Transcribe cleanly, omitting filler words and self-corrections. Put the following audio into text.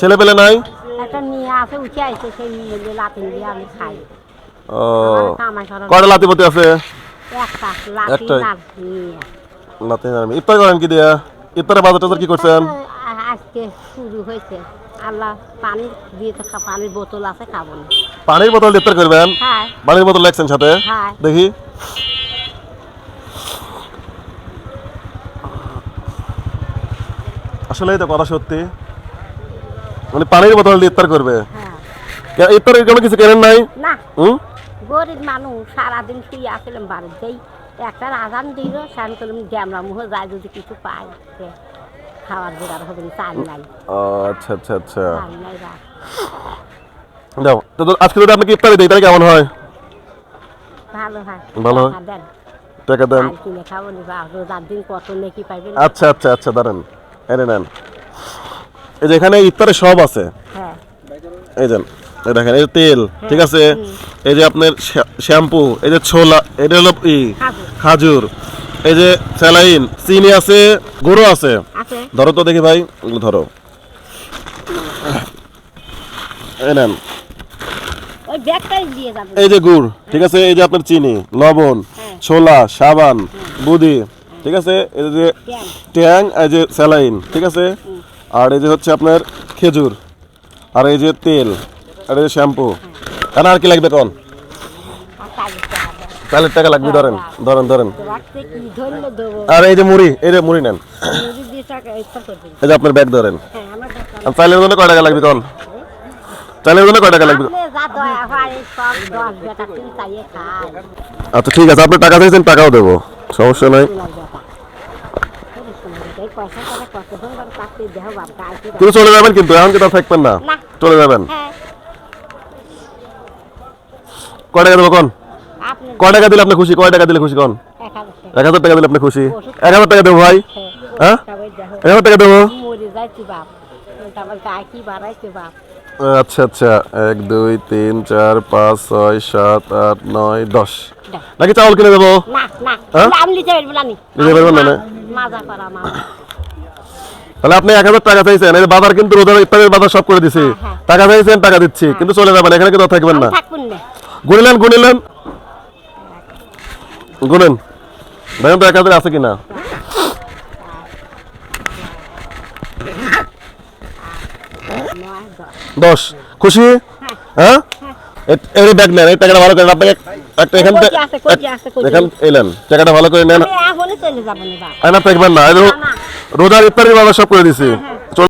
ছেলে পেলে নাই? একটা মেয়ে আছে উঠে আইছে, সেই মেয়ে লাতিন দিয়ে আমি খাই। ও কামাই করার কয়টা লাতিপতি আছে? একটা লাতিন একটাই? আর মেয়ে। লাতিন আর ইফতার করেন কি দিয়া? ইফতারে বাজার টাজার কি করছেন? আজকে শুরু হয়েছে। আল্লাহ পানি দিয়ে তো পানির বোতল আছে, খাবো না। পানির বোতল ইফতার করবেন? হ্যাঁ পানির বোতল রাখছেন সাথে? হ্যাঁ। দেখি। আসলেই তো কথা সত্যি, মানে পানির বোতল দিয়ে ইফতার করবে? হ্যাঁ। ইফতারের কোনো কিছু কেনেন নাই? না, হুম? গরিব মানুষ, সারাদিন শুয়ে আসলাম বাড়িতেই। একটা আজান দিল, স্নান করলাম, ড্যামরা মুহ যায়, যদি কিছু পাই খাওয়ার জোগাড় হবে না। চাল নাই, ও আচ্ছা আচ্ছা আচ্ছা। চাল নাই রাখ। যাও তো, আজকে যদি আপনাকে ইফতারি দেই তাহলে কেমন হয়? ভালো হয়। ভালো হয়। টাকা দেন, টাকা দেন। চাল কিনে খাবো নি, বা রোজার দিন কত নেকি পাইবেন। আচ্ছা আচ্ছা আচ্ছা, দাঁড়ান, এনে নেন। এই যে এখানে ইফতারে সব আছে। হ্যাঁ এই যে এই দেখেন, এই যে তেল, ঠিক আছে, এই যে আপনার শ্যাম্পু, এই যে ছোলা, এটা হলো খাবো খাজুর, এই যে স্যালাইন, চিনি আছে, গুঁড়ো আছে। আছে। ধরো তো দেখি ভাই, ওগুলো ধরো, এই নেন। ওই ব্যাগটাই দিয়ে যাবে। এই যে গুড়, ঠিক আছে, এই যে আপনার চিনি, লবণ, হ্যাঁ। ছোলা, সাবান, বুদি, ঠিক আছে, এই যে ট্যাং। ট্যাং, এই যে স্যালাইন, ঠিক আছে, আর এই যে হচ্ছে আপনার খেজুর, আর এই যে তেল, আর এই যে শ্যাম্পু। আর কি লাগবে কোন? আর কাজের টাকা দেন। চালের টাকা লাগবে, ধরেন ধরেন ধরেন। তো রাখতে কি ধরলে দেবো? আর এই যে মুড়ি, এই যে মুড়ি নেন। মুড়ি দিয়ে টাকা ইফতার করে দিন। এই যে আপনার ব্যাগ ধরেন। হ্যাঁ, আমার দরকার। আর চালের জন্য কয় টাকা লাগবে কোন? চালের জন্য কয় টাকা লাগবে? আপনি যা দয়া হয় সব 10 বেটা কিন চাইয়ে খায়। আচ্ছা ঠিক আছে, আপনি টাকা চাইছেন, টাকাও দেবো, সমস্যা নাই। সোনার বেটা। এই পয়সা টাকা কতক্ষণ করে কাটতে দেহ বাপ গায়ে কি কিন্তু চলে যাবেন, কিন্তু এখন কি তার থাকবেন না? না। চলে যাবেন। হ্যাঁ, কয় টাকা দেবো কোন? আপনি কয় টাকা দিলে আপনি খুশি? কয় টাকা দিলে খুশি কোন? 1000 টাকা। 1000 টাকা দিলে আপনি খুশি? 1000 টাকা দেবো ভাই। হ্যাঁ, 1000 টাকা দেবো। মরে যাইছি বাপ, আমার গায়ে কি বাড়াইছে বাপ। আচ্ছা আচ্ছা, 1 2 3 4 5 6 7 8 9 10। দাও। নাকি চাউল কিনে দেবো? না না, হ্যাঁ? আমি নিতে পারবো না। নিতে পারবেন না, না? মাজা করা মাজা। তাহলে আপনি 1000 টাকা চাইছেন, এই বাজার কিন্তু রোজার ইফতারের বাজার সব করে দিছি। হ্যাঁ। টাকা চাইছেন, টাকা দিচ্ছি, কিন্তু চলে যাবেন, এখানে কিন্তু থাকবেন না। আমি থাকবেন না। গুনিলেন গুনিলেন, গুনেন, দেখেন তো 1000 আছে কিনা। 10 খুশি? হ্যাঁ, এই ব্যাগ নেন, এই টাকাটা ভালো করে আপনাকে একটা এখান থেকে কই আছে, কই আছে, কই এখান এলেন, টাকাটা ভালো করে নেন। আমি এখনই চলে যাবো না বাপ। আয়না থাকবেন না, এই না, না। রোজার ইফতারের বাজার সব করে দিছি। হ্যাঁ